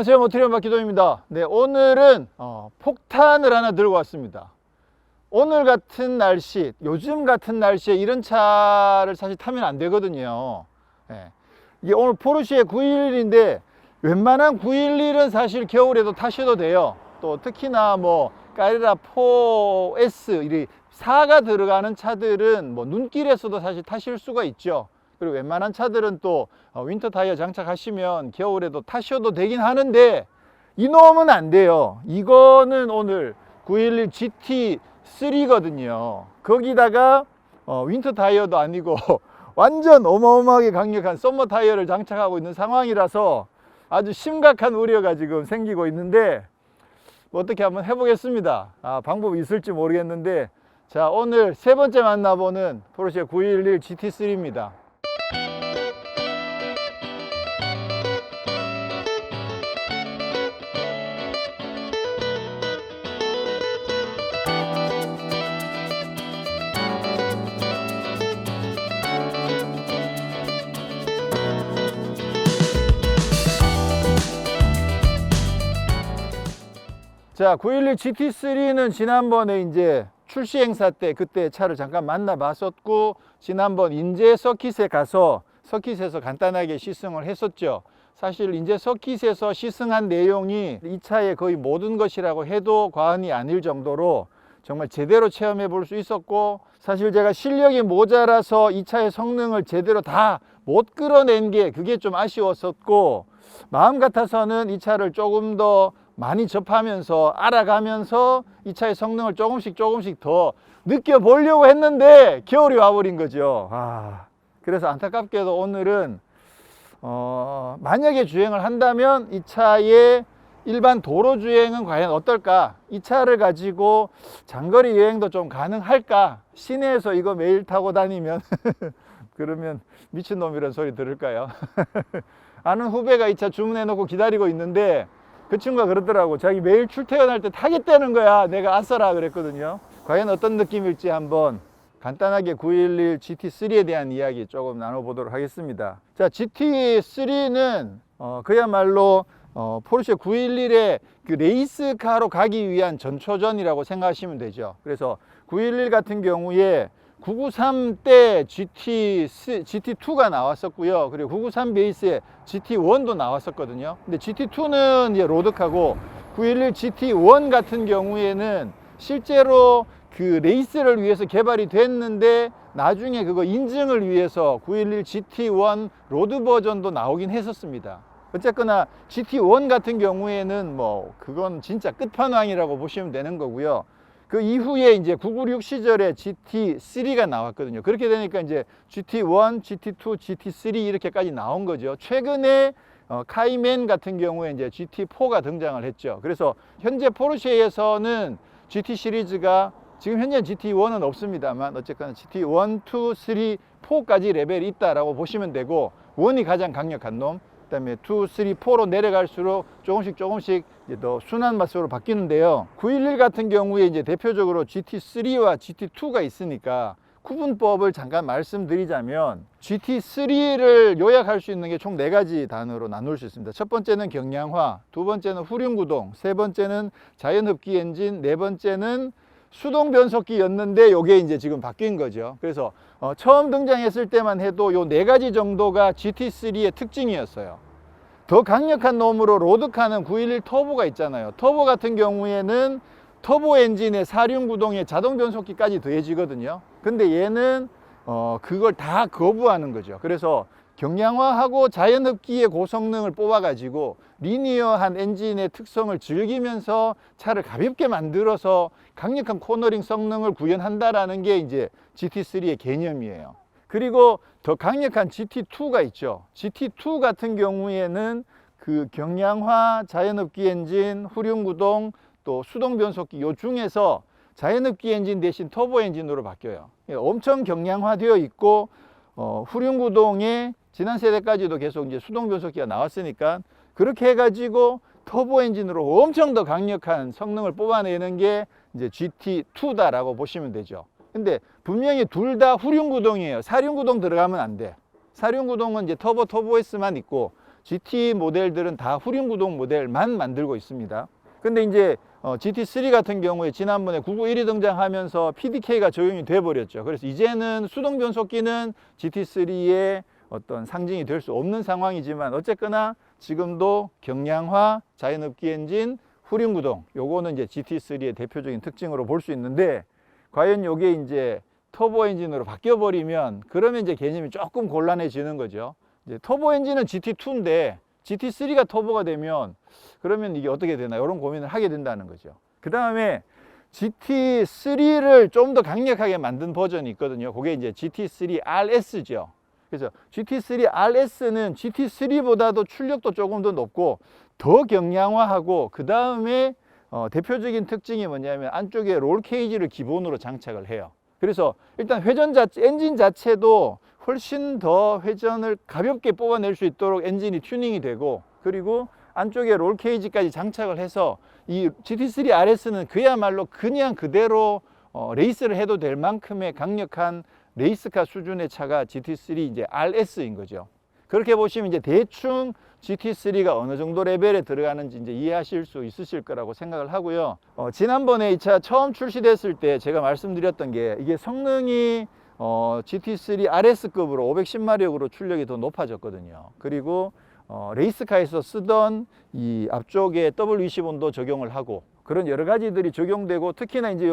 안녕하세요, 모트리언 박기동입니다. 네, 오늘은 폭탄을 하나 들고 왔습니다. 오늘 같은 날씨, 요즘 같은 날씨에 이런 차를 사실 타면 안 되거든요. 네. 이게 오늘 포르쉐 911인데 웬만한 911은 사실 겨울에도 타셔도 돼요. 또 특히나 뭐 까레라 4S, 이 4가 들어가는 차들은 뭐 눈길에서도 사실 타실 수가 있죠. 그리고 웬만한 차들은 또 윈터 타이어 장착하시면 겨울에도 타셔도 되긴 하는데 이놈은 안 돼요. 이거는 오늘 911 GT3거든요. 거기다가 윈터 타이어도 아니고 완전 어마어마하게 강력한 썸머 타이어를 장착하고 있는 상황이라서 아주 심각한 우려가 지금 생기고 있는데 뭐 어떻게 한번 해보겠습니다. 방법이 있을지 모르겠는데, 자, 오늘 세 번째 만나보는 포르쉐 911 GT3입니다. 자, 911 GT3는 지난번에 이제 출시 행사 때 그때 차를 잠깐 만나봤었고, 지난번 인제 서킷에 가서 서킷에서 간단하게 시승을 했었죠. 사실 인제 서킷에서 시승한 내용이 이 차의 거의 모든 것이라고 해도 과언이 아닐 정도로 정말 제대로 체험해 볼 수 있었고, 사실 제가 실력이 모자라서 이 차의 성능을 제대로 다 못 끌어낸 게 그게 좀 아쉬웠었고, 마음 같아서는 이 차를 조금 더 많이 접하면서 알아가면서 이 차의 성능을 조금씩 더 느껴보려고 했는데 겨울이 와버린 거죠. 그래서 안타깝게도 오늘은 만약에 주행을 한다면 이 차의 일반 도로 주행은 과연 어떨까, 이 차를 가지고 장거리 여행도 좀 가능할까, 시내에서 이거 매일 타고 다니면 그러면 미친놈이라는 소리 들을까요? 아는 후배가 이 차 주문해 놓고 기다리고 있는데 그 친구가 그러더라고. 자기 매일 출퇴근할 때 타겠다는 거야. 내가 아싸라 그랬거든요. 과연 어떤 느낌일지 한번 간단하게 911 GT3에 대한 이야기 조금 나눠보도록 하겠습니다. 자, GT3는 그야말로 포르쉐 911의 그 레이스카로 가기 위한 전초전이라고 생각하시면 되죠. 그래서 911 같은 경우에 993 때 GT2가 나왔었고요. 그리고 993 베이스에 GT1도 나왔었거든요. 근데 GT2는 이제 로드카고 911 GT1 같은 경우에는 실제로 그 레이스를 위해서 개발이 됐는데 나중에 그거 인증을 위해서 911 GT1 로드 버전도 나오긴 했었습니다. 어쨌거나 GT1 같은 경우에는 뭐 그건 진짜 끝판왕이라고 보시면 되는 거고요. 그 이후에 이제 996 시절에 GT3가 나왔거든요. 그렇게 되니까 이제 GT1, GT2, GT3 이렇게까지 나온 거죠. 최근에 카이맨 같은 경우에 이제 GT4가 등장을 했죠. 그래서 현재 포르쉐에서는 GT 시리즈가 지금 현재 GT1은 없습니다만 어쨌거나 GT1, 2, 3, 4까지 레벨이 있다라고 보시면 되고, 1이 가장 강력한 놈, 그다음에 2, 3, 4로 내려갈수록 조금씩 이제 더 순한 맛으로 바뀌는데요. 911 같은 경우에 이제 대표적으로 GT3와 GT2가 있으니까 구분법을 잠깐 말씀드리자면, GT3를 요약할 수 있는 게 총 4가지 단어로 나눌 수 있습니다. 첫 번째는 경량화, 두 번째는 후륜구동, 세 번째는 자연흡기 엔진, 네 번째는 수동 변속기였는데 요게 이제 지금 바뀐 거죠. 그래서 처음 등장했을 때만 해도 요 4가지 정도가 GT3의 특징이었어요. 더 강력한 놈으로 로드카는 911 터보가 있잖아요. 터보 같은 경우에는 터보 엔진에 4륜 구동에 자동 변속기까지 더해지거든요. 근데 얘는 그걸 다 거부하는 거죠. 그래서 경량화하고 자연흡기의 고성능을 뽑아가지고 리니어한 엔진의 특성을 즐기면서 차를 가볍게 만들어서 강력한 코너링 성능을 구현한다라는 게 이제 GT3의 개념이에요. 그리고 더 강력한 GT2가 있죠. GT2 같은 경우에는 그 경량화, 자연흡기 엔진, 후륜구동, 또 수동 변속기 요 중에서 자연흡기 엔진 대신 터보 엔진으로 바뀌어요. 엄청 경량화되어 있고 후륜구동에 지난 세대까지도 계속 이제 수동 변속기가 나왔으니까 그렇게 해가지고 터보 엔진으로 엄청 더 강력한 성능을 뽑아내는 게 이제 GT2다라고 보시면 되죠. 근데 분명히 둘 다 후륜구동이에요. 사륜구동 들어가면 안 돼. 사륜구동은 이제 터보 S 만 있고, GT 모델들은 다 후륜구동 모델만 만들고 있습니다. 근데 이제 GT3 같은 경우에 지난번에 991이 등장하면서 PDK가 적용이 돼 버렸죠. 그래서 이제는 수동 변속기는 GT3의 어떤 상징이 될 수 없는 상황이지만, 어쨌거나 지금도 경량화, 자연흡기 엔진, 후륜구동, 요거는 이제 GT3의 대표적인 특징으로 볼 수 있는데, 과연 요게 이제 터보 엔진으로 바뀌어 버리면 그러면 이제 개념이 조금 곤란해지는 거죠. 이제 터보 엔진은 GT2인데 GT3가 터보가 되면 그러면 이게 어떻게 되나, 이런 고민을 하게 된다는 거죠. 그 다음에 GT3를 좀 더 강력하게 만든 버전이 있거든요. 그게 이제 GT3 RS죠. 그래서 GT3 RS는 GT3보다도 출력도 조금 더 높고 더 경량화하고, 그 다음에 대표적인 특징이 뭐냐면 안쪽에 롤 케이지를 기본으로 장착을 해요. 그래서 일단 엔진 자체도 훨씬 더 회전을 가볍게 뽑아낼 수 있도록 엔진이 튜닝이 되고, 그리고 안쪽에 롤 케이지까지 장착을 해서 이 GT3 RS는 그야말로 그냥 그대로 레이스를 해도 될 만큼의 강력한 레이스카 수준의 차가 GT3 이제 RS인 거죠. 그렇게 보시면 이제 대충 GT3가 어느 정도 레벨에 들어가는지 이제 이해하실 수 있으실 거라고 생각을 하고요. 지난번에 이 차 처음 출시됐을 때 제가 말씀드렸던 게, 이게 성능이 GT3 RS급으로 510마력으로 출력이 더 높아졌거든요. 그리고 레이스카에서 쓰던 이 앞쪽에 W25도 적용을 하고, 그런 여러 가지들이 적용되고, 특히나 이제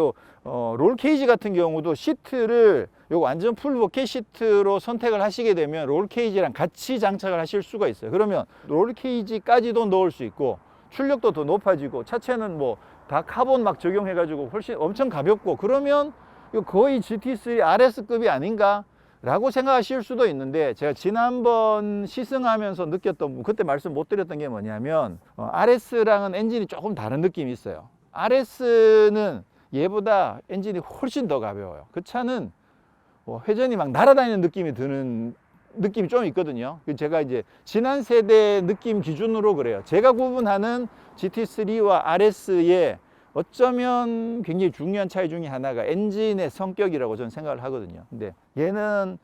롤 케이지 같은 경우도 시트를 요 완전 풀 버켓 시트로 선택을 하시게 되면 롤 케이지랑 같이 장착을 하실 수가 있어요. 그러면 롤 케이지까지도 넣을 수 있고 출력도 더 높아지고, 차체는 뭐 다 카본 막 적용해 가지고 훨씬 엄청 가볍고, 그러면 이거 거의 GT3 RS급이 아닌가 라고 생각하실 수도 있는데, 제가 지난번 시승하면서 느꼈던, 그때 말씀 못 드렸던 게 뭐냐면 RS랑은 엔진이 조금 다른 느낌이 있어요. RS는 얘보다 엔진이 훨씬 더 가벼워요. 그 차는 회전이 막 날아다니는 느낌이 드는 느낌이 좀 있거든요. 제가 이제 지난 세대 느낌 기준으로 그래요. 제가 구분하는 GT3와 RS의 어쩌면 굉장히 중요한 차이 중에 하나가 엔진의 성격이라고 저는 생각을 하거든요. 근데 얘는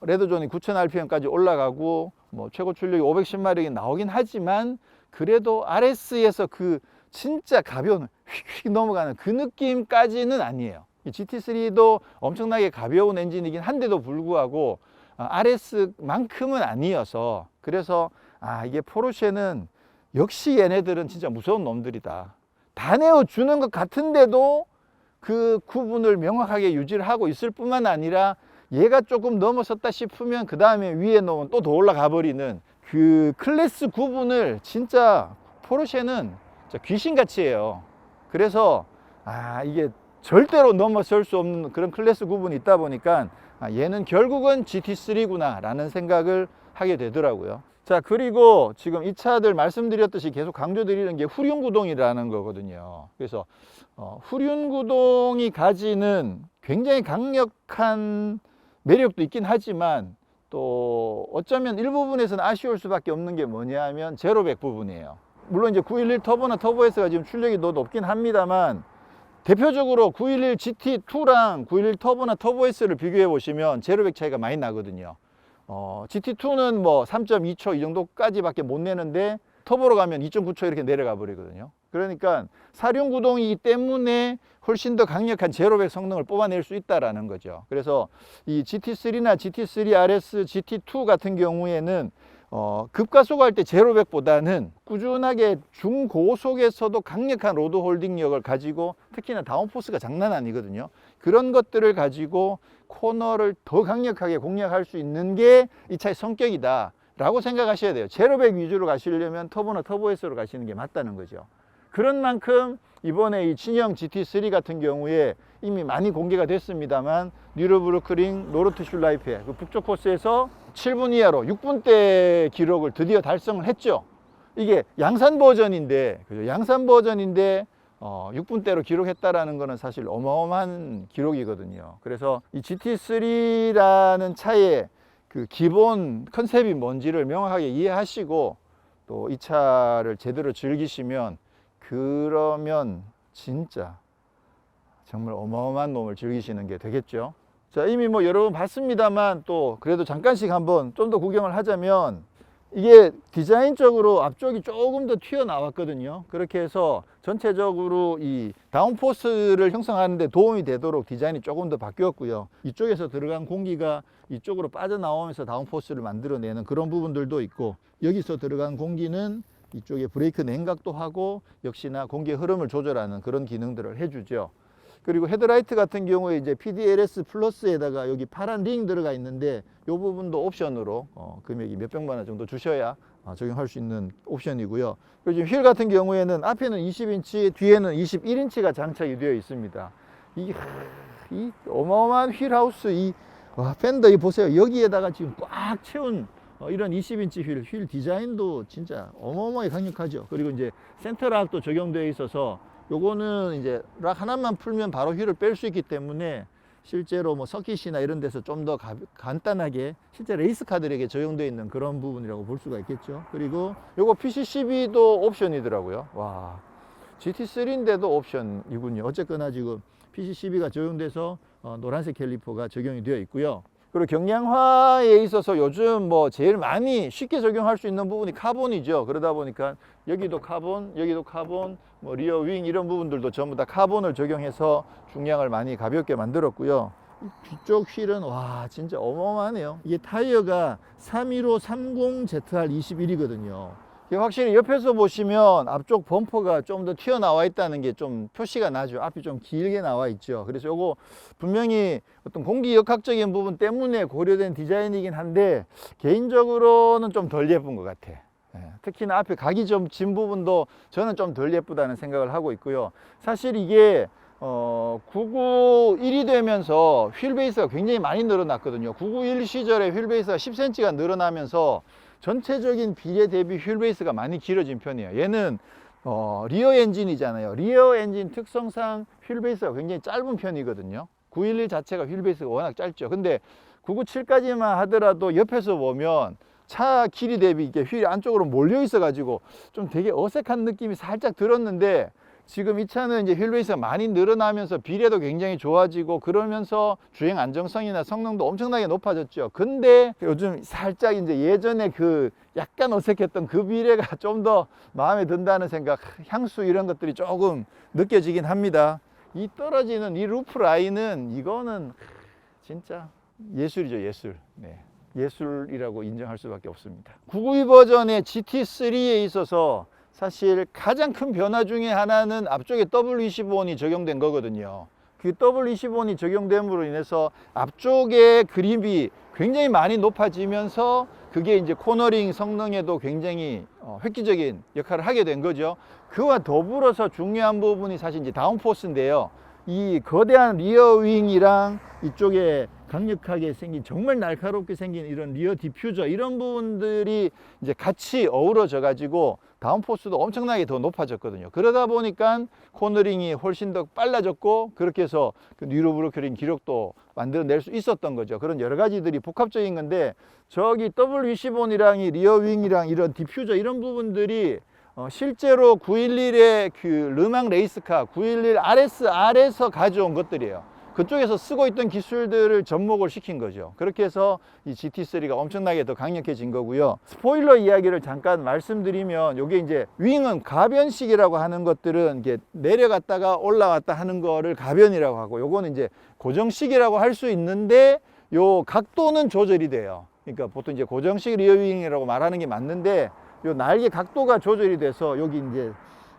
레드존이 9000rpm까지 올라가고 뭐 최고 출력이 510마력이 나오긴 하지만, 그래도 RS에서 그 진짜 가벼운 휙휙 넘어가는 그 느낌까지는 아니에요. GT3도 엄청나게 가벼운 엔진이긴 한데도 불구하고 RS만큼은 아니어서, 그래서 이게 포르쉐는 역시 얘네들은 진짜 무서운 놈들이다, 다 내어주는 것 같은데도 그 구분을 명확하게 유지를 하고 있을 뿐만 아니라, 얘가 조금 넘어섰다 싶으면 그 다음에 위에 놓으면 또 더 올라가 버리는 그 클래스 구분을 진짜 포르쉐는 진짜 귀신같이 해요. 그래서 이게 절대로 넘어설 수 없는 그런 클래스 구분이 있다 보니까 얘는 결국은 GT3구나 라는 생각을 하게 되더라고요. 자, 그리고 지금 이 차들 말씀드렸듯이 계속 강조드리는 게 후륜구동이라는 거거든요. 그래서 후륜구동이 가지는 굉장히 강력한 매력도 있긴 하지만, 또 어쩌면 일부분에서는 아쉬울 수밖에 없는 게 뭐냐 하면 제로백 부분이에요. 물론 이제 911 터보나 터보 S가 지금 출력이 더 높긴 합니다만, 대표적으로 911 GT2랑 911 터보나 터보 S를 비교해 보시면 제로백 차이가 많이 나거든요. GT2는 뭐 3.2초 이 정도까지밖에 못 내는데 터보로 가면 2.9초 이렇게 내려가 버리거든요. 그러니까 사륜 구동이기 때문에 훨씬 더 강력한 제로백 성능을 뽑아낼 수 있다라는 거죠. 그래서 이 GT3나 GT3 RS, GT2 같은 경우에는 급가속할 때 제로백보다는 꾸준하게 중고속에서도 강력한 로드 홀딩력을 가지고, 특히나 다운포스가 장난 아니거든요. 그런 것들을 가지고 코너를 더 강력하게 공략할 수 있는 게 이 차의 성격이다 라고 생각하셔야 돼요. 제로백 위주로 가시려면 터보나 터보 S로 가시는 게 맞다는 거죠. 그런 만큼 이번에 이 친형 GT3 같은 경우에 이미 많이 공개가 됐습니다만, 뉴르부르크링 노르트슐라이페 그 북쪽 코스에서 7분 이하로 6분대 기록을 드디어 달성을 했죠. 이게 양산 버전인데, 6분대로 기록했다라는 것은 사실 어마어마한 기록이거든요. 그래서 이 GT3라는 차의 그 기본 컨셉이 뭔지를 명확하게 이해하시고 또 이 차를 제대로 즐기시면, 그러면 진짜 정말 어마어마한 놈을 즐기시는 게 되겠죠. 자, 이미 뭐 여러 번 봤습니다만 또 그래도 잠깐씩 한번 좀 더 구경을 하자면, 이게 디자인적으로 앞쪽이 조금 더 튀어나왔거든요. 그렇게 해서 전체적으로 이 다운포스를 형성하는 데 도움이 되도록 디자인이 조금 더 바뀌었고요. 이쪽에서 들어간 공기가 이쪽으로 빠져나오면서 다운포스를 만들어내는 그런 부분들도 있고, 여기서 들어간 공기는 이쪽에 브레이크 냉각도 하고 역시나 공기의 흐름을 조절하는 그런 기능들을 해주죠. 그리고 헤드라이트 같은 경우에 이제 PDLS 플러스에다가 여기 파란 링 들어가 있는데 이 부분도 옵션으로 금액이 몇백만 원 정도 주셔야 적용할 수 있는 옵션이고요. 그리고 지금 휠 같은 경우에는 앞에는 20인치, 뒤에는 21인치가 장착이 되어 있습니다. 이 어마어마한 휠하우스, 팬더 이 보세요. 여기에다가 지금 꽉 채운 이런 20인치 휠 디자인도 진짜 어마어마하게 강력하죠. 그리고 이제 센터락도 적용되어 있어서 요거는 이제 락 하나만 풀면 바로 휠을 뺄 수 있기 때문에 실제로 뭐 서킷이나 이런 데서 좀 더 간단하게 실제 레이스카들에게 적용되어 있는 그런 부분이라고 볼 수가 있겠죠. 그리고 요거 PC12도 옵션이더라고요. 와, GT3인데도 옵션이군요. 어쨌거나 지금 PC12가 적용돼서 노란색 캘리퍼가 적용이 되어 있고요. 그리고 경량화에 있어서 요즘 뭐 제일 많이 쉽게 적용할 수 있는 부분이 카본이죠. 그러다 보니까 여기도 카본, 여기도 카본, 뭐 리어 윙 이런 부분들도 전부 다 카본을 적용해서 중량을 많이 가볍게 만들었고요. 뒤쪽 휠은 와 진짜 어마어마하네요. 이게 타이어가 315 30ZR21이거든요. 확실히 옆에서 보시면 앞쪽 범퍼가 좀 더 튀어나와 있다는 게 좀 표시가 나죠. 앞이 좀 길게 나와 있죠. 그래서 요거 분명히 어떤 공기역학적인 부분 때문에 고려된 디자인이긴 한데 개인적으로는 좀 덜 예쁜 것 같아. 특히나 앞에 각이 좀 진 부분도 저는 좀 덜 예쁘다는 생각을 하고 있고요. 사실 이게 991이 되면서 휠 베이스가 굉장히 많이 늘어났거든요. 991 시절에 휠 베이스가 10cm가 늘어나면서 전체적인 비례 대비 휠 베이스가 많이 길어진 편이에요. 얘는 리어 엔진이잖아요. 리어 엔진 특성상 휠 베이스가 굉장히 짧은 편이거든요. 911 자체가 휠 베이스가 워낙 짧죠. 근데 997까지만 하더라도 옆에서 보면 차 길이 대비 이게 휠이 안쪽으로 몰려 있어 가지고 좀 되게 어색한 느낌이 살짝 들었는데, 지금 이 차는 이제 휠 베이스가 많이 늘어나면서 비례도 굉장히 좋아지고 그러면서 주행 안정성이나 성능도 엄청나게 높아졌죠. 근데 요즘 살짝 이제 예전에 그 약간 어색했던 그 비례가 좀 더 마음에 든다는 생각, 향수 이런 것들이 조금 느껴지긴 합니다. 이 떨어지는 이 루프 라인은 이거는 진짜 예술이죠, 예술. 네. 예술이라고 인정할 수밖에 없습니다. 992 버전의 GT3에 있어서 사실 가장 큰 변화 중에 하나는 앞쪽에 W25이 적용된 거거든요. 그 W25이 적용됨으로 인해서 앞쪽의 그립이 굉장히 많이 높아지면서 그게 이제 코너링 성능에도 굉장히 획기적인 역할을 하게 된 거죠. 그와 더불어서 중요한 부분이 사실 이제 다운포스인데요. 이 거대한 리어 윙이랑 이쪽에 강력하게 생긴 정말 날카롭게 생긴 이런 리어 디퓨저 이런 부분들이 이제 같이 어우러져 가지고 다운포스도 엄청나게 더 높아졌거든요. 그러다 보니까 코너링이 훨씬 더 빨라졌고 그렇게 해서 그 뉴로브로커링 기록도 만들어낼 수 있었던 거죠. 그런 여러 가지들이 복합적인 건데, 저기 W25이랑 이 리어 윙이랑 이런 디퓨저 이런 부분들이 실제로 911의 그 르망 레이스카 911 RSR에서 가져온 것들이에요. 그쪽에서 쓰고 있던 기술들을 접목을 시킨 거죠. 그렇게 해서 이 GT3가 엄청나게 더 강력해진 거고요. 스포일러 이야기를 잠깐 말씀드리면, 요게 이제 윙은 가변식이라고 하는 것들은 이게 내려갔다가 올라왔다 하는 거를 가변이라고 하고, 요거는 이제 고정식이라고 할 수 있는데 요 각도는 조절이 돼요. 그러니까 보통 이제 고정식 리어 윙이라고 말하는 게 맞는데, 요 날개 각도가 조절이 돼서 여기 이제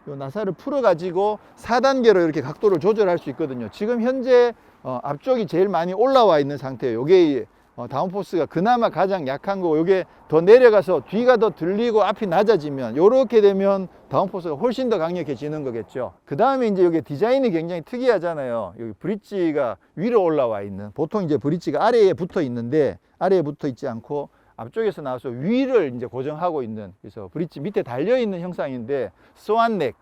요 나사를 풀어 가지고 4단계로 이렇게 각도를 조절할 수 있거든요. 지금 현재 앞쪽이 제일 많이 올라와 있는 상태예요. 요게 다운포스가 그나마 가장 약한 거고, 요게 더 내려가서 뒤가 더 들리고 앞이 낮아지면 요렇게 되면 다운포스가 훨씬 더 강력해지는 거겠죠. 그 다음에 이제 요게 디자인이 굉장히 특이하잖아요. 여기 브릿지가 위로 올라와 있는, 보통 이제 브릿지가 아래에 붙어 있는데 아래에 붙어 있지 않고 앞쪽에서 나와서 위를 이제 고정하고 있는, 그래서 브릿지 밑에 달려 있는 형상인데 스완넥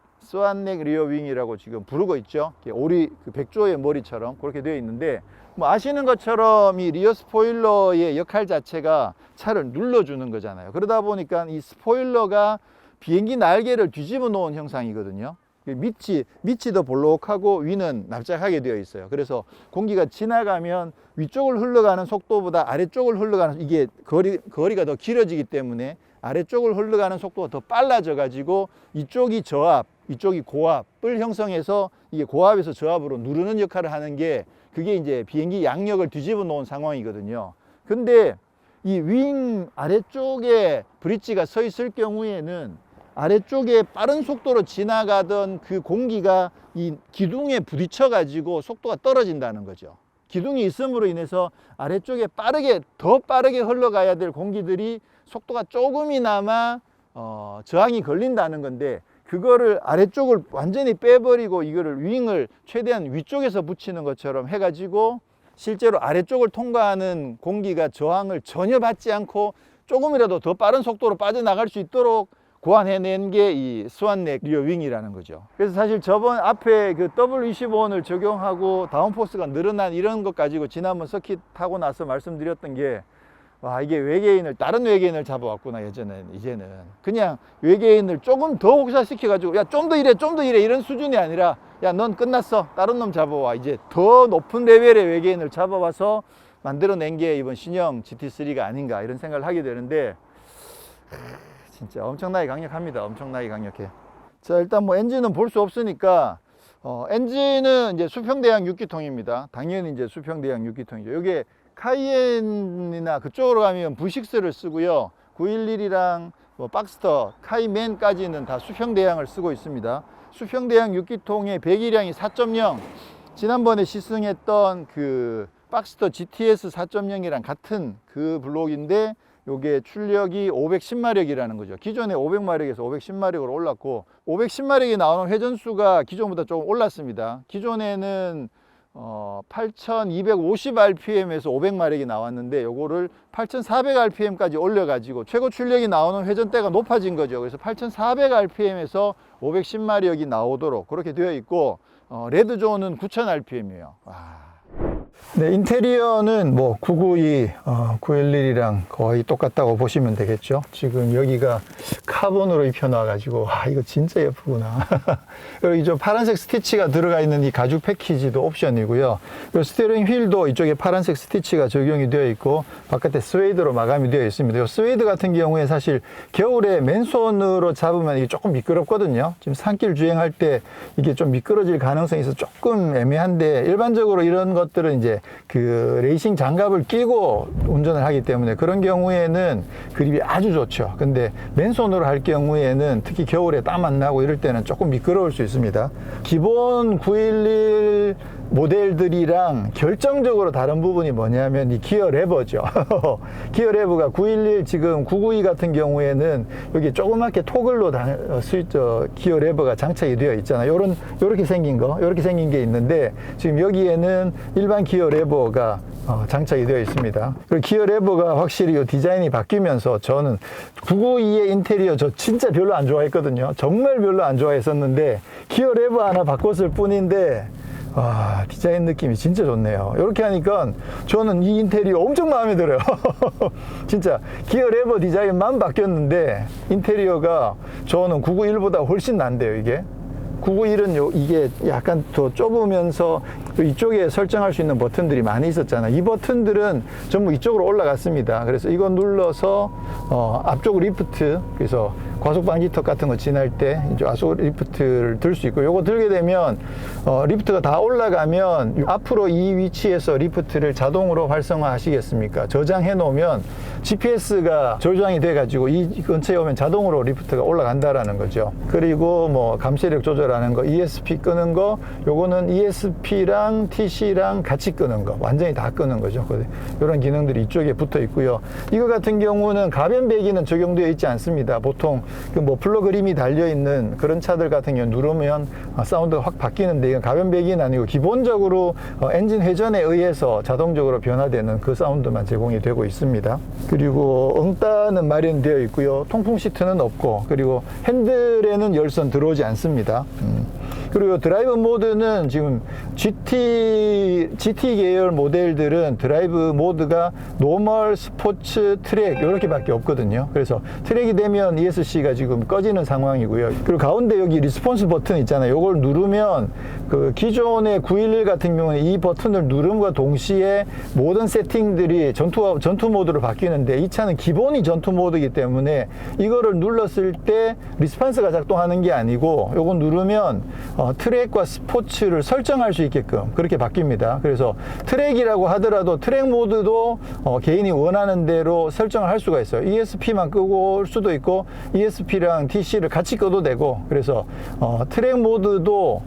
리어 윙이라고 지금 부르고 있죠. 오리 그 백조의 머리처럼 그렇게 되어 있는데, 뭐 아시는 것처럼 이 리어 스포일러의 역할 자체가 차를 눌러주는 거잖아요. 그러다 보니까 이 스포일러가 비행기 날개를 뒤집어 놓은 형상이거든요. 밑이 더 볼록하고 위는 납작하게 되어 있어요. 그래서 공기가 지나가면 위쪽을 흘러가는 속도보다 아래쪽을 흘러가는, 이게 거리가 더 길어지기 때문에 아래쪽을 흘러가는 속도가 더 빨라져 가지고 이쪽이 저압, 이쪽이 고압을 형성해서 이게 고압에서 저압으로 누르는 역할을 하는 게 그게 이제 비행기 양력을 뒤집어 놓은 상황이거든요. 근데 이 윙 아래쪽에 브릿지가 서 있을 경우에는 아래쪽에 빠른 속도로 지나가던 그 공기가 이 기둥에 부딪혀 가지고 속도가 떨어진다는 거죠. 기둥이 있음으로 인해서 아래쪽에 더 빠르게 흘러가야 될 공기들이 속도가 조금이나마 저항이 걸린다는 건데, 그거를 아래쪽을 완전히 빼버리고 이거를 윙을 최대한 위쪽에서 붙이는 것처럼 해가지고 실제로 아래쪽을 통과하는 공기가 저항을 전혀 받지 않고 조금이라도 더 빠른 속도로 빠져나갈 수 있도록 고안해낸 게 이 스완넥 리어 윙이라는 거죠. 그래서 사실 저번 앞에 그 W25를 적용하고 다운포스가 늘어난 이런 것 가지고 지난번 서킷 타고 나서 말씀드렸던 게, 와, 이게 다른 외계인을 잡아왔구나. 이제는 그냥 외계인을 조금 더 혹사시켜 가지고, 야, 좀 더 이래 이런 수준이 아니라, 야, 넌 끝났어, 다른 놈 잡아와. 이제 더 높은 레벨의 외계인을 잡아와서 만들어낸 게 이번 신형 GT3가 아닌가 이런 생각을 하게 되는데, 진짜 엄청나게 강력합니다. 엄청나게 강력해. 자, 일단 뭐 엔진은 볼 수 없으니까, 엔진은 이제 수평대양 6기통입니다. 당연히 이제 수평대양 6기통이죠. 이게 카이엔이나 그쪽으로 가면 V6를 쓰고요. 911이랑 뭐 박스터, 카이맨까지는 다 수평대양을 쓰고 있습니다. 수평대양 6기통의 배기량이 4.0, 지난번에 시승했던 그 박스터 GTS 4.0이랑 같은 그 블록인데, 요게 출력이 510마력이라는 거죠. 기존에 500마력에서 510마력으로 올랐고, 510마력이 나오는 회전수가 기존보다 조금 올랐습니다. 기존에는 8250rpm에서 500마력이 나왔는데, 요거를 8400rpm까지 올려가지고 최고 출력이 나오는 회전대가 높아진 거죠. 그래서 8400rpm에서 510마력이 나오도록 그렇게 되어 있고, 레드존은 9000rpm이에요. 네, 인테리어는 뭐 992, 911이랑 거의 똑같다고 보시면 되겠죠. 지금 여기가 카본으로 입혀놔 가지고, 이거 진짜 예쁘구나. 여기 저 파란색 스티치가 들어가 있는 이 가죽 패키지도 옵션이고요. 이 스티어링 휠도 이쪽에 파란색 스티치가 적용이 되어 있고, 바깥에 스웨이드로 마감이 되어 있습니다. 이 스웨이드 같은 경우에 사실 겨울에 맨손으로 잡으면 이게 조금 미끄럽거든요. 지금 산길 주행할 때 이게 좀 미끄러질 가능성이 있어서 조금 애매한데, 일반적으로 이런 것들은 이제 그 레이싱 장갑을 끼고 운전을 하기 때문에 그런 경우에는 그립이 아주 좋죠. 근데 맨손으로 할 경우에는 특히 겨울에 땀 안 나고 이럴 때는 조금 미끄러울 수 있습니다. 기본 911 모델들이랑 결정적으로 다른 부분이 뭐냐면 이 기어 레버죠. 기어 레버가 911 지금 992 같은 경우에는 여기 조그맣게 토글로 기어 레버가 장착이 되어 있잖아요. 요렇게 생긴 게 있는데, 지금 여기에는 일반 기어 레버가 장착이 되어 있습니다. 그리고 기어 레버가 확실히 이 디자인이 바뀌면서 저는 992의 인테리어 저 진짜 별로 안 좋아했거든요. 정말 별로 안 좋아했었는데 기어 레버 하나 바꿨을 뿐인데, 디자인 느낌이 진짜 좋네요. 이렇게 하니까 저는 이 인테리어 엄청 마음에 들어요. 진짜 기어 레버 디자인만 바뀌었는데 인테리어가 저는 991보다 훨씬 난데요. 이게 991은 이게 약간 더 좁으면서 이쪽에 설정할 수 있는 버튼들이 많이 있었잖아요. 이 버튼들은 전부 이쪽으로 올라갔습니다. 그래서 이거 눌러서 앞쪽 리프트, 그래서 과속 방지턱 같은 거 지날 때 이제 앞쪽 리프트를 들 수 있고, 요거 들게 되면 리프트가 다 올라가면 앞으로 이 위치에서 리프트를 자동으로 활성화 하시겠습니까? 저장해 놓으면 GPS가 조정이 돼 가지고 이 근처에 오면 자동으로 리프트가 올라간다라는 거죠. 그리고 뭐 감시력 조절하는 거, ESP 끄는 거, 요거는 ESP랑 TC랑 같이 끄는 거, 완전히 다 끄는 거죠. 이런 기능들이 이쪽에 붙어 있고요. 이거 같은 경우는 가변 배기는 적용되어 있지 않습니다. 보통 그 뭐 플러그림이 달려 있는 그런 차들 같은 경우 누르면 사운드가 확 바뀌는데, 이건 가변 배기는 아니고 기본적으로 엔진 회전에 의해서 자동적으로 변화되는 그 사운드만 제공이 되고 있습니다. 그리고 응따는 마련되어 있고요. 통풍 시트는 없고, 그리고 핸들에는 열선 들어오지 않습니다. 그리고 드라이브 모드는 지금 GT 계열 모델들은 드라이브 모드가 노멀, 스포츠, 트랙 이렇게 밖에 없거든요. 그래서 트랙이 되면 ESC가 지금 꺼지는 상황이고요. 그리고 가운데 여기 리스폰스 버튼 있잖아요. 이걸 누르면 그 기존의 911 같은 경우는 이 버튼을 누름과 동시에 모든 세팅들이 전투 모드로 바뀌는데, 이 차는 기본이 전투 모드이기 때문에 이거를 눌렀을 때 리스폰스가 작동하는 게 아니고, 요거 누르면 트랙과 스포츠를 설정할 수 있게끔 그렇게 바뀝니다. 그래서 트랙이라고 하더라도 트랙 모드도 개인이 원하는 대로 설정을 할 수가 있어요. ESP만 끄고 올 수도 있고 ESP랑 TC를 같이 꺼도 되고, 그래서 트랙 모드도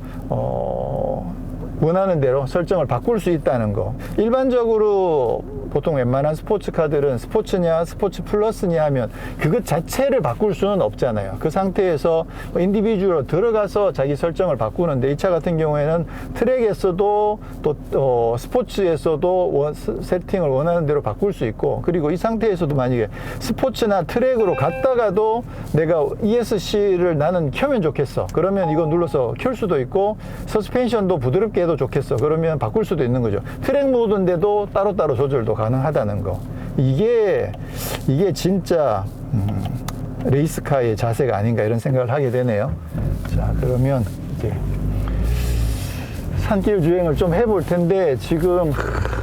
원하는 대로 설정을 바꿀 수 있다는 거. 일반적으로 보통 웬만한 스포츠카들은 스포츠냐 스포츠 플러스냐 하면 그것 자체를 바꿀 수는 없잖아요. 그 상태에서 인디비주얼로 들어가서 자기 설정을 바꾸는데, 이 차 같은 경우에는 트랙에서도 또 스포츠에서도 세팅을 원하는 대로 바꿀 수 있고, 그리고 이 상태에서도 만약에 스포츠나 트랙으로 갔다가도 내가 ESC를 나는 켜면 좋겠어, 그러면 이거 눌러서 켤 수도 있고, 서스펜션도 부드럽게 해도 좋겠어, 그러면 바꿀 수도 있는 거죠. 트랙 모드인데도 따로따로 조절도 가능하다는 거. 이게 진짜 레이스카의 자세가 아닌가 이런 생각을 하게 되네요. 자, 그러면 이제 산길 주행을 좀 해볼 텐데, 지금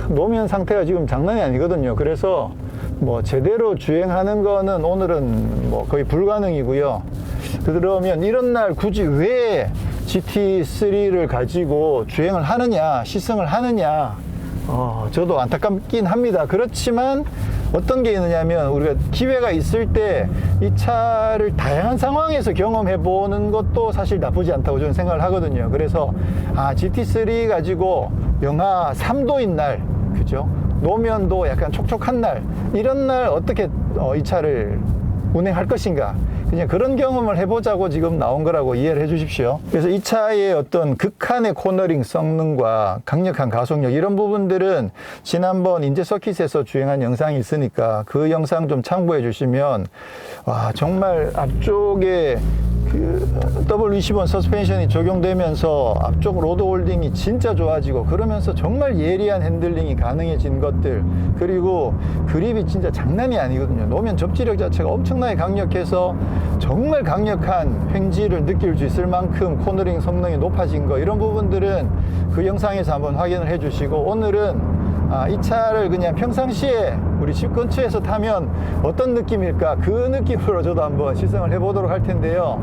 노면 상태가 지금 장난이 아니거든요. 그래서 뭐 제대로 주행하는 거는 오늘은 뭐 거의 불가능이고요. 그러면 이런 날 굳이 왜 GT3를 가지고 주행을 하느냐, 시승을 하느냐, 저도 안타깝긴 합니다. 그렇지만 어떤 게 있느냐면, 우리가 기회가 있을 때 이 차를 다양한 상황에서 경험해 보는 것도 사실 나쁘지 않다고 저는 생각을 하거든요. 그래서 GT3 가지고 영하 3도인 날, 그죠? 노면도 약간 촉촉한 날, 이런 날 어떻게 이 차를 운행할 것인가, 그냥 그런 경험을 해보자고 지금 나온 거라고 이해를 해 주십시오. 그래서 이 차의 어떤 극한의 코너링 성능과 강력한 가속력, 이런 부분들은 지난번 인제 서킷에서 주행한 영상이 있으니까 그 영상 좀 참고해 주시면, 와, 정말 앞쪽에 그 W21 서스펜션이 적용되면서 앞쪽 로드 홀딩이 진짜 좋아지고, 그러면서 정말 예리한 핸들링이 가능해진 것들, 그리고 그립이 진짜 장난이 아니거든요. 노면 접지력 자체가 엄청나게 강력해서 정말 강력한 횡지를 느낄 수 있을 만큼 코너링 성능이 높아진 거, 이런 부분들은 그 영상에서 한번 확인을 해 주시고, 오늘은 이 차를 그냥 평상시에 우리 집 근처에서 타면 어떤 느낌일까, 그 느낌으로 저도 한번 시승을 해 보도록 할 텐데요.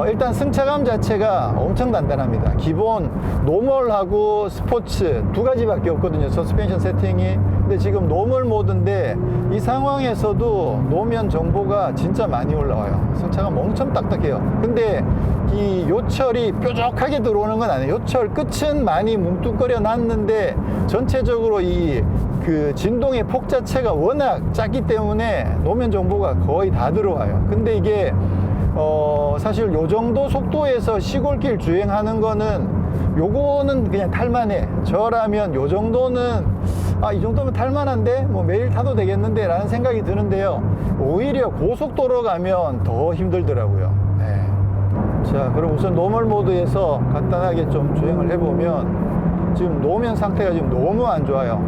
일단 승차감 자체가 엄청 단단합니다. 기본 노멀하고 스포츠 두 가지밖에 없거든요, 서스펜션 세팅이. 근데 지금 노멀 모드인데 이 상황에서도 노면 정보가 진짜 많이 올라와요. 승차감 엄청 딱딱해요. 근데 이 요철이 뾰족하게 들어오는 건 아니에요. 요철 끝은 많이 뭉뚱거려 놨는데 전체적으로 그 진동의 폭 자체가 워낙 작기 때문에 노면 정보가 거의 다 들어와요. 근데 이게 사실 요 정도 속도에서 시골길 주행하는 거는, 요거는 그냥 탈만해. 저라면 요 정도는 이 정도면 탈만한데 뭐 매일 타도 되겠는데 라는 생각이 드는데요, 오히려 고속도로 가면 더 힘들더라고요. 네. 자, 그럼 우선 노멀 모드에서 간단하게 좀 주행을 해보면, 지금 노면 상태가 지금 너무 안 좋아요.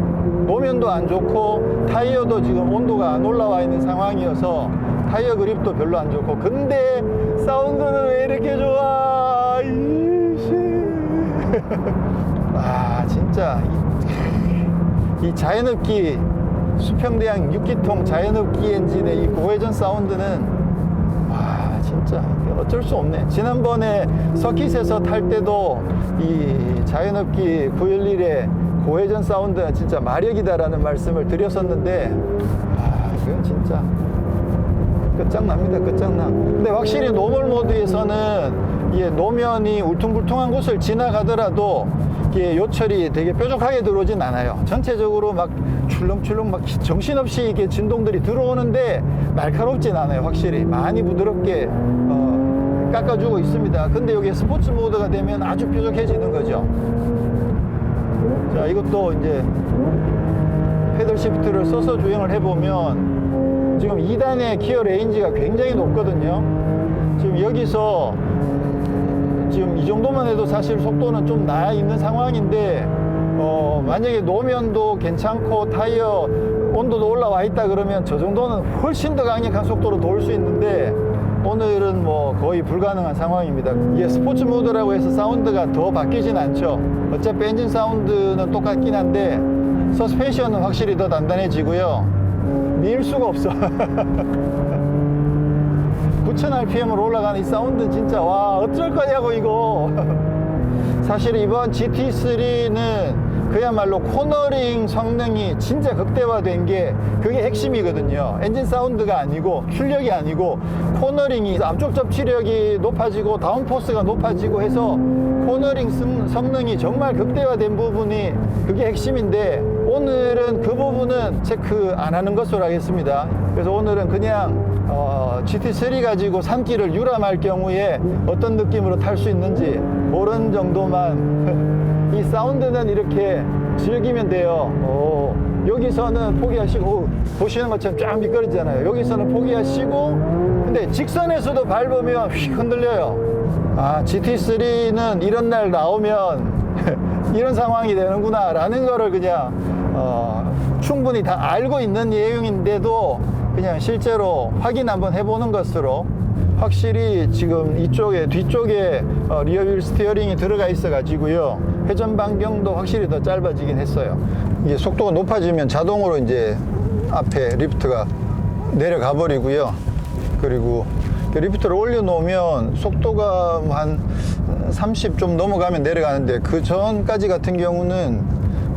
노면도 안 좋고 타이어도 지금 온도가 안 올라와 있는 상황이어서 타이어 그립도 별로 안 좋고, 근데 사운드는 왜 이렇게 좋아? 진짜 이 자연흡기 수평대양 6기통 자연흡기 엔진의 이 고회전 사운드는 진짜 어쩔 수 없네. 지난번에 서킷에서 탈 때도 이 자연흡기 911의 고회전 사운드가 진짜 마력이다라는 말씀을 드렸었는데, 그건 진짜 끝장납니다. 끝장나. 근데 확실히 노멀 모드에서는 이게 노면이 울퉁불퉁한 곳을 지나가더라도 이게 요철이 되게 뾰족하게 들어오진 않아요. 전체적으로 막 출렁출렁 막 정신없이 이게 진동들이 들어오는데 날카롭진 않아요. 확실히 많이 부드럽게 깎아주고 있습니다. 근데 여기 스포츠 모드가 되면 아주 뾰족해지는 거죠. 자, 이것도 이제 패들 시프트를 써서 주행을 해보면 지금 2단의 기어 레인지가 굉장히 높거든요. 지금 여기서 지금 이 정도만 해도 사실 속도는 좀 나야 있는 상황인데 만약에 노면도 괜찮고 타이어 온도도 올라와 있다 그러면 저 정도는 훨씬 더 강력한 속도로 돌 수 있는데 오늘은 뭐 거의 불가능한 상황입니다. 이게 스포츠 모드라고 해서 사운드가 더 바뀌진 않죠. 어차피 엔진 사운드는 똑같긴 한데 서스펜션은 확실히 더 단단해지고요. 밀 수가 없어. 9000rpm으로 올라가는 이 사운드 진짜 와 어쩔 거냐고 이거. 사실 이번 GT3는 그야말로 코너링 성능이 진짜 극대화된 게 그게 핵심이거든요. 엔진 사운드가 아니고 출력이 아니고 코너링이 앞쪽 접지력이 높아지고 다운포스가 높아지고 해서 코너링 성능이 정말 극대화된 부분이 그게 핵심인데 오늘은 그 부분은 체크 안 하는 것으로 하겠습니다. 그래서 오늘은 그냥 GT3 가지고 산길을 유람할 경우에 어떤 느낌으로 탈 수 있는지 모르는 정도만 이 사운드는 이렇게 즐기면 돼요. 여기서는 포기하시고 보시는 것처럼 쫙 미끄러지잖아요. 여기서는 포기하시고 근데 직선에서도 밟으면 휙 흔들려요. 아 GT3는 이런 날 나오면 이런 상황이 되는구나 라는 거를 그냥 충분히 다 알고 있는 내용인데도 그냥 실제로 확인 한번 해보는 것으로 확실히 지금 이쪽에 뒤쪽에 리어휠 스티어링이 들어가 있어 가지고요 회전 반경도 확실히 더 짧아지긴 했어요. 이게 속도가 높아지면 자동으로 이제 앞에 리프트가 내려가 버리고요. 그리고 리프트를 올려 놓으면 속도가 한 30 좀 넘어가면 내려가는데 그 전까지 같은 경우는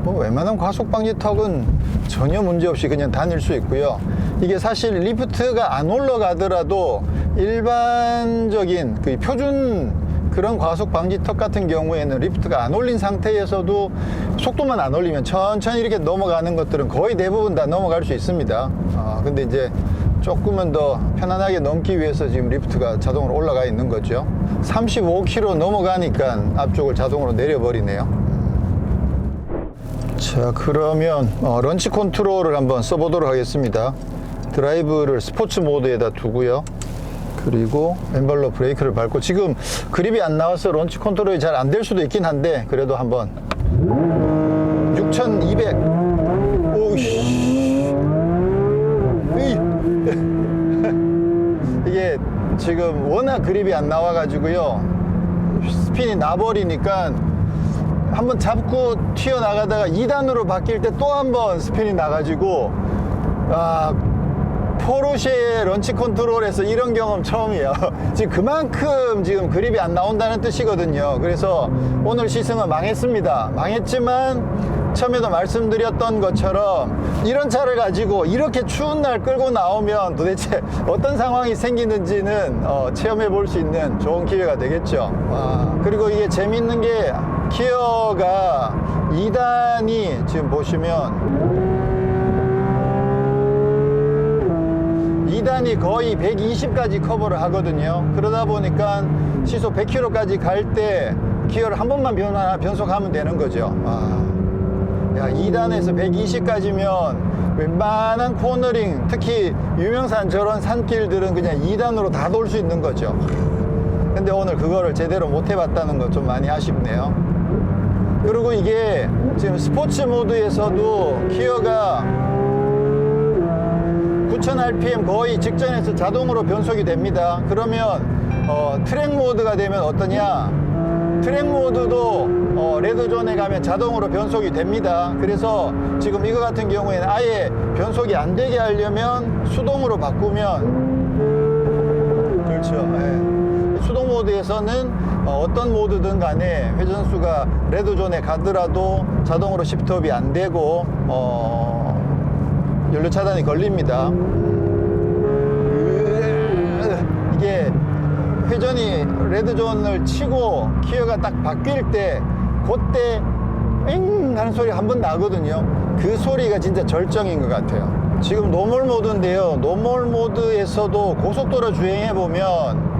뭐 웬만한 과속 방지 턱은 전혀 문제 없이 그냥 다닐 수 있고요. 이게 사실 리프트가 안 올라가더라도 일반적인 그 표준 그런 과속 방지 턱 같은 경우에는 리프트가 안 올린 상태에서도 속도만 안 올리면 천천히 이렇게 넘어가는 것들은 거의 대부분 다 넘어갈 수 있습니다. 근데 이제 조금은 더 편안하게 넘기 위해서 지금 리프트가 자동으로 올라가 있는 거죠. 35km 넘어가니까 앞쪽을 자동으로 내려버리네요. 자, 그러면 런치 컨트롤을 한번 써보도록 하겠습니다. 드라이브를 스포츠 모드에다 두고요. 그리고 왼발로 브레이크를 밟고 지금 그립이 안 나와서 런치 컨트롤이 잘 안 될 수도 있긴 한데 그래도 한번 6200 오우씨 이게 지금 워낙 그립이 안 나와 가지고요 스핀이 나버리니까 한번 잡고 튀어나가다가 2단으로 바뀔 때 또 한번 스핀이 나가지고 포르쉐의 런치 컨트롤에서 이런 경험 처음이에요. 지금 그만큼 지금 그립이 안 나온다는 뜻이거든요. 그래서 오늘 시승은 망했습니다. 망했지만 처음에도 말씀드렸던 것처럼 이런 차를 가지고 이렇게 추운 날 끌고 나오면 도대체 어떤 상황이 생기는지는 체험해 볼 수 있는 좋은 기회가 되겠죠. 그리고 이게 재밌는 게 기어가 2단이 지금 보시면 2단이 거의 120까지 커버를 하거든요. 그러다 보니까 시속 100km까지 갈 때 기어를 한 번만 변속하면 되는 거죠. 야, 2단에서 120까지면 웬만한 코너링, 특히 유명산 저런 산길들은 그냥 2단으로 다 돌 수 있는 거죠. 근데 오늘 그거를 제대로 못 해봤다는 거 좀 많이 아쉽네요. 그리고 이게 지금 스포츠 모드에서도 기어가 9000rpm 거의 직전에서 자동으로 변속이 됩니다. 그러면 트랙 모드가 되면 어떠냐? 트랙 모드도 레드존에 가면 자동으로 변속이 됩니다. 그래서 지금 이거 같은 경우에는 아예 변속이 안 되게 하려면 수동으로 바꾸면 그렇죠. 네. 수동 모드에서는 어떤 모드든 간에 회전수가 레드존에 가더라도 자동으로 시프트업이 안 되고 연료 차단이 걸립니다. 이게 회전이 레드존을 치고 기어가 딱 바뀔 때 그때 윙 하는 소리 한 번 나거든요. 그 소리가 진짜 절정인 것 같아요. 지금 노멀 모드인데요. 노멀 모드에서도 고속도로 주행해 보면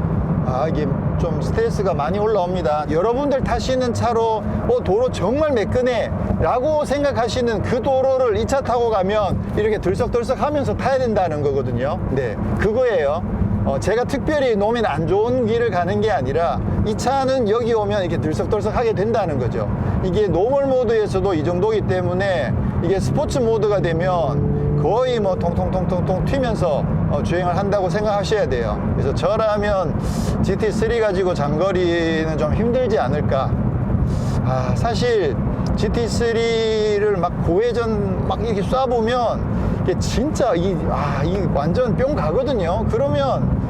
이게 좀 스트레스가 많이 올라옵니다. 여러분들 타시는 차로 도로 정말 매끈해 라고 생각하시는 그 도로를 이 차 타고 가면 이렇게 들썩들썩 하면서 타야 된다는 거거든요. 네, 그거예요. 제가 특별히 놓으면 안 좋은 길을 가는 게 아니라 이 차는 여기 오면 이렇게 들썩들썩 하게 된다는 거죠. 이게 노멀 모드에서도 이 정도이기 때문에 이게 스포츠 모드가 되면 거의 뭐 통통통통통 튀면서 주행을 한다고 생각하셔야 돼요. 그래서 저라면 GT3 가지고 장거리는 좀 힘들지 않을까. 사실 GT3를 막 고회전 막 이렇게 쏴보면 이게 진짜 이 완전 뿅 가거든요. 그러면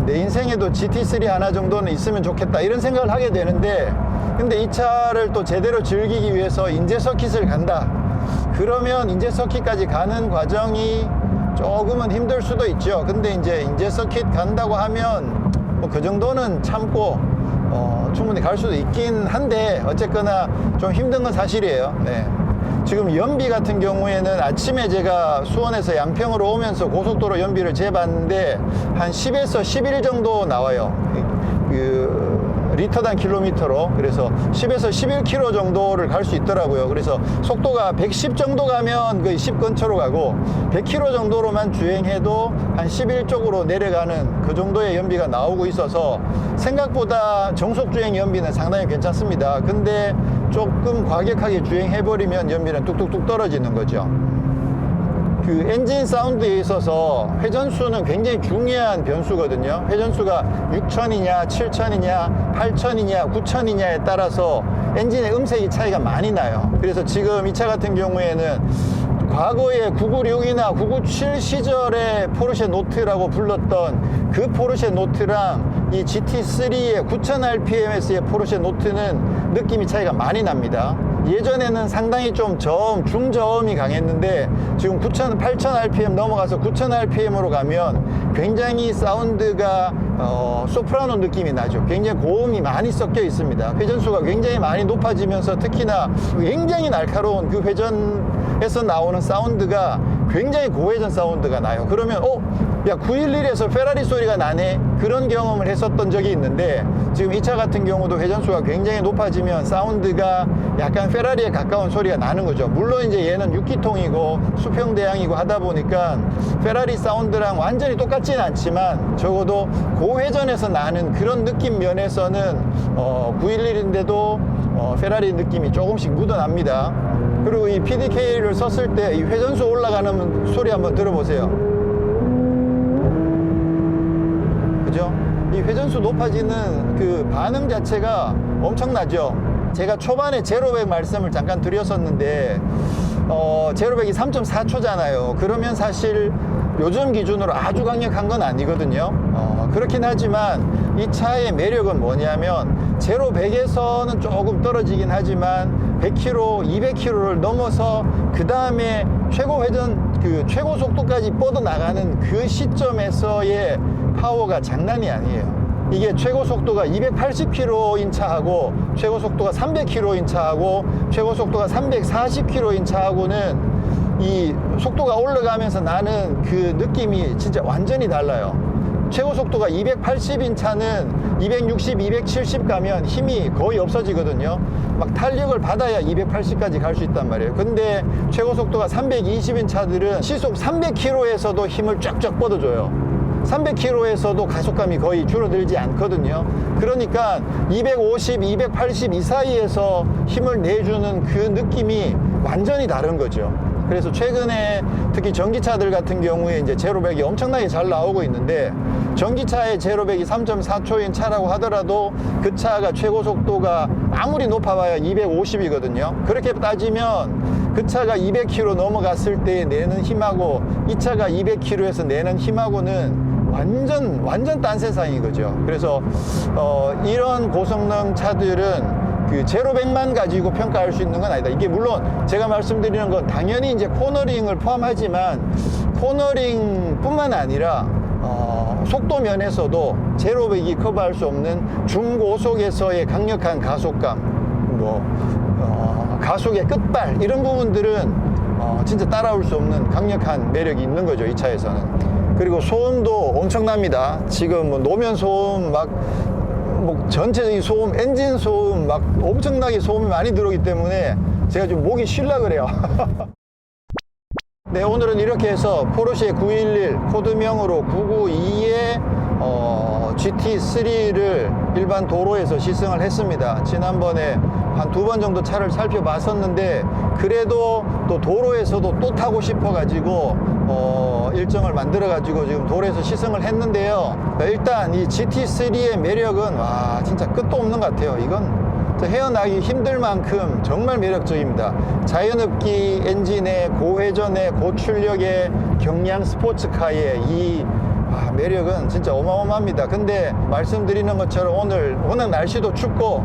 내 인생에도 GT3 하나 정도는 있으면 좋겠다 이런 생각을 하게 되는데, 근데 이 차를 또 제대로 즐기기 위해서 인제 서킷을 간다 그러면 인제 서킷까지 가는 과정이 조금은 힘들 수도 있죠. 근데 이제 인제 서킷 간다고 하면 뭐 그 정도는 참고 충분히 갈 수도 있긴 한데, 어쨌거나 좀 힘든 건 사실이에요. 네. 지금 연비 같은 경우에는 아침에 제가 수원에서 양평으로 오면서 고속도로 연비를 재봤는데 한 10에서 11 정도 나와요. 리터당 킬로미터로. 그래서 10에서 11km 정도를 갈 수 있더라고요. 그래서 속도가 110 정도 가면 거의 10 근처로 가고 100km 정도로만 주행해도 한 11 쪽으로 내려가는 그 정도의 연비가 나오고 있어서 생각보다 정속주행 연비는 상당히 괜찮습니다. 근데 조금 과격하게 주행해버리면 연비는 뚝뚝뚝 떨어지는 거죠. 그 엔진 사운드에 있어서 회전수는 굉장히 중요한 변수거든요. 회전수가 6000이냐 7000이냐 8000이냐 9000이냐에 따라서 엔진의 음색이 차이가 많이 나요. 그래서 지금 이 차 같은 경우에는 과거에 996이나 997 시절에 포르쉐 노트라고 불렀던 그 포르쉐 노트랑 이 GT3의 9000rpms의 포르쉐 노트는 느낌이 차이가 많이 납니다. 예전에는 상당히 좀 중저음이 강했는데 지금 8000rpm 넘어가서 9000rpm으로 가면 굉장히 사운드가 소프라노 느낌이 나죠. 굉장히 고음이 많이 섞여 있습니다. 회전수가 굉장히 많이 높아지면서 특히나 굉장히 날카로운 그 회전에서 나오는 사운드가 굉장히 고회전 사운드가 나요. 그러면 야 911에서 페라리 소리가 나네, 그런 경험을 했었던 적이 있는데, 지금 이 차 같은 경우도 회전수가 굉장히 높아지면 사운드가 약간 페라리에 가까운 소리가 나는 거죠. 물론 이제 얘는 6기통이고 수평대항이고 하다 보니까 페라리 사운드랑 완전히 똑같지는 않지만 적어도 고회전에서 나는 그런 느낌 면에서는 911인데도 페라리 느낌이 조금씩 묻어납니다. 그리고 이 PDK를 썼을 때 이 회전수 올라가는 소리 한번 들어보세요. 그죠? 이 회전수 높아지는 그 반응 자체가 엄청나죠. 제가 초반에 제로백 말씀을 잠깐 드렸었는데 제로백이 3.4초잖아요. 그러면 사실 요즘 기준으로 아주 강력한 건 아니거든요. 그렇긴 하지만 이 차의 매력은 뭐냐면 제로 100에서는 조금 떨어지긴 하지만 100km, 200km를 넘어서 그 다음에 최고 회전, 최고 속도까지 뻗어나가는 그 시점에서의 파워가 장난이 아니에요. 이게 최고 속도가 280km인 차하고 최고 속도가 300km인 차하고 최고 속도가 340km인 차하고는 이 속도가 올라가면서 나는 그 느낌이 진짜 완전히 달라요. 최고 속도가 280인 차는 260, 270 가면 힘이 거의 없어지거든요. 막 탄력을 받아야 280까지 갈 수 있단 말이에요. 근데 최고 속도가 320인 차들은 시속 300km에서도 힘을 쫙쫙 뻗어줘요. 300km에서도 가속감이 거의 줄어들지 않거든요. 그러니까 250, 280 이 사이에서 힘을 내주는 그 느낌이 완전히 다른 거죠. 그래서 최근에 특히 전기차들 같은 경우에 이제 제로백이 엄청나게 잘 나오고 있는데, 전기차의 제로백이 3.4초인 차라고 하더라도 그 차가 최고 속도가 아무리 높아봐야 250이거든요. 그렇게 따지면 그 차가 200km 넘어갔을 때 내는 힘하고 이 차가 200km에서 내는 힘하고는 완전 딴 세상인 거죠. 그래서 이런 고성능 차들은 그 제로백만 가지고 평가할 수 있는 건 아니다. 이게 물론 제가 말씀드리는 건 당연히 이제 코너링을 포함하지만 코너링 뿐만 아니라 속도 면에서도 제로백이 커버할 수 없는 중고속에서의 강력한 가속감, 가속의 끝발, 이런 부분들은 진짜 따라올 수 없는 강력한 매력이 있는 거죠, 이 차에서는. 그리고 소음도 엄청납니다. 지금 뭐 노면 소음 뭐 전체적인 소음, 엔진 소음 막 엄청나게 소음이 많이 들어오기 때문에 제가 좀 목이 쉴라 그래요. 네, 오늘은 이렇게 해서 포르쉐 911 코드명으로 992의 GT3를 일반 도로에서 시승을 했습니다. 지난번에 한 2번 정도 차를 살펴봤었는데 그래도 또 도로에서도 또 타고 싶어 가지고 일정을 만들어 가지고 지금 도로에서 시승을 했는데요. 일단 이 GT3의 매력은 와 진짜 끝도 없는 것 같아요. 이건 헤어나기 힘들 만큼 정말 매력적입니다. 자연흡기 엔진의 고회전의 고출력의 경량 스포츠카의 이 매력은 진짜 어마어마합니다. 근데 말씀드리는 것처럼 오늘 워낙 날씨도 춥고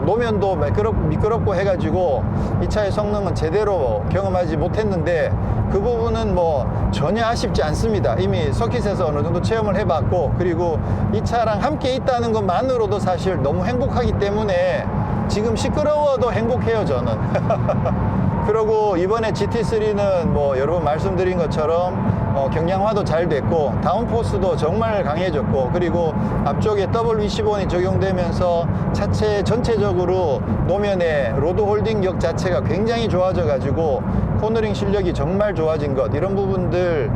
노면도 미끄럽고 해가지고 이 차의 성능은 제대로 경험하지 못했는데 그 부분은 뭐 전혀 아쉽지 않습니다. 이미 서킷에서 어느 정도 체험을 해봤고 그리고 이 차랑 함께 있다는 것만으로도 사실 너무 행복하기 때문에 지금 시끄러워도 행복해요 저는. 그리고 이번에 GT3는 뭐 여러분 말씀드린 것처럼 경량화도 잘 됐고 다운포스도 정말 강해졌고 그리고 앞쪽에 WC1이 적용되면서 차체 전체적으로 노면의 로드 홀딩력 자체가 굉장히 좋아져 가지고 코너링 실력이 정말 좋아진 것 이런 부분들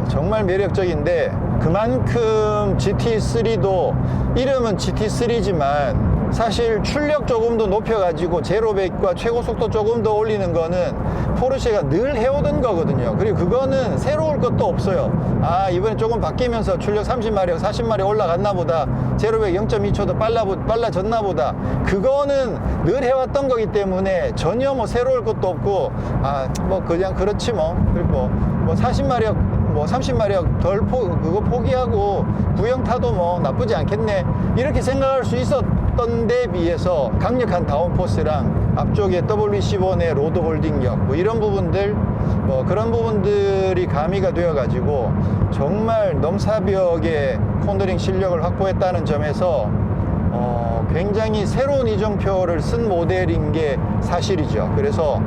정말 매력적인데 그만큼 GT3도 이름은 GT3지만 사실 출력 조금 더 높여가지고 제로백과 최고 속도 조금 더 올리는 거는 포르쉐가 늘 해오던 거거든요. 그리고 그거는 새로울 것도 없어요. 이번에 조금 바뀌면서 출력 30마력, 40마력 올라갔나 보다. 제로백 0.2초도 빨라졌나 보다. 그거는 늘 해왔던 거기 때문에 전혀 뭐 새로울 것도 없고 뭐 그냥 그렇지 뭐. 그리고 뭐 40마력 뭐 30마력 그거 포기하고 구형 타도 뭐 나쁘지 않겠네 이렇게 생각할 수 있었던 데 비해서 강력한 다운포스랑 앞쪽에 WC1의 로드 홀딩력 뭐 이런 부분들 뭐 그런 부분들이 가미가 되어 가지고 정말 넘사벽의 코너링 실력을 확보했다는 점에서 굉장히 새로운 이정표를 쓴 모델인 게 사실이죠. 그래서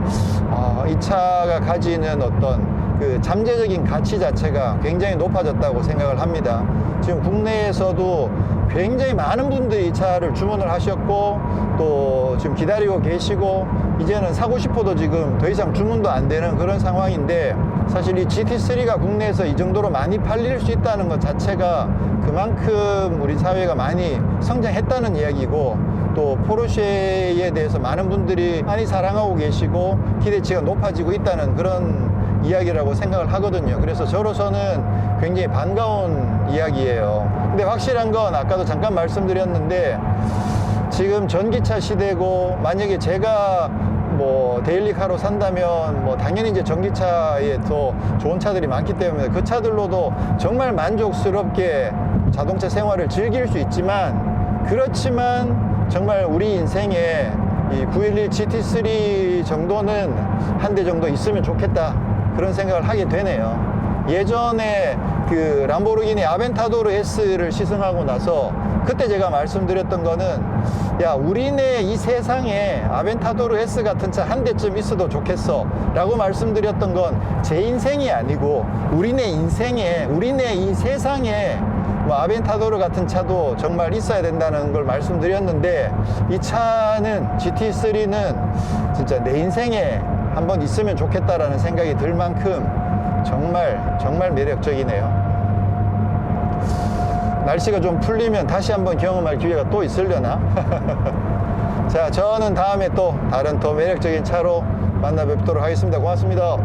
이 차가 가지는 어떤 그 잠재적인 가치 자체가 굉장히 높아졌다고 생각을 합니다. 지금 국내에서도 굉장히 많은 분들이 이 차를 주문을 하셨고 또 지금 기다리고 계시고 이제는 사고 싶어도 지금 더 이상 주문도 안 되는 그런 상황인데 사실 이 GT3가 국내에서 이 정도로 많이 팔릴 수 있다는 것 자체가 그만큼 우리 사회가 많이 성장했다는 이야기고 또 포르쉐에 대해서 많은 분들이 많이 사랑하고 계시고 기대치가 높아지고 있다는 그런 이야기라고 생각을 하거든요. 그래서 저로서는 굉장히 반가운 이야기예요. 근데 확실한 건 아까도 잠깐 말씀드렸는데 지금 전기차 시대고 만약에 제가 뭐 데일리카로 산다면 뭐 당연히 이제 전기차에 더 좋은 차들이 많기 때문에 그 차들로도 정말 만족스럽게 자동차 생활을 즐길 수 있지만 그렇지만 정말 우리 인생에 이 911 GT3 정도는 한 대 정도 있으면 좋겠다 그런 생각을 하게 되네요. 예전에 그 람보르기니 아벤타도르 S를 시승하고 나서 그때 제가 말씀드렸던 거는 야 우리네 이 세상에 아벤타도르 S 같은 차 한 대쯤 있어도 좋겠어 라고 말씀드렸던 건 제 인생이 아니고 우리네 인생에 우리네 이 세상에 뭐 아벤타도르 같은 차도 정말 있어야 된다는 걸 말씀드렸는데 이 차는 GT3는 진짜 내 인생에 한번 있으면 좋겠다라는 생각이 들 만큼 정말 매력적이네요. 날씨가 좀 풀리면 다시 한번 경험할 기회가 또 있으려나? 자, 저는 다음에 또 다른 더 매력적인 차로 만나 뵙도록 하겠습니다. 고맙습니다.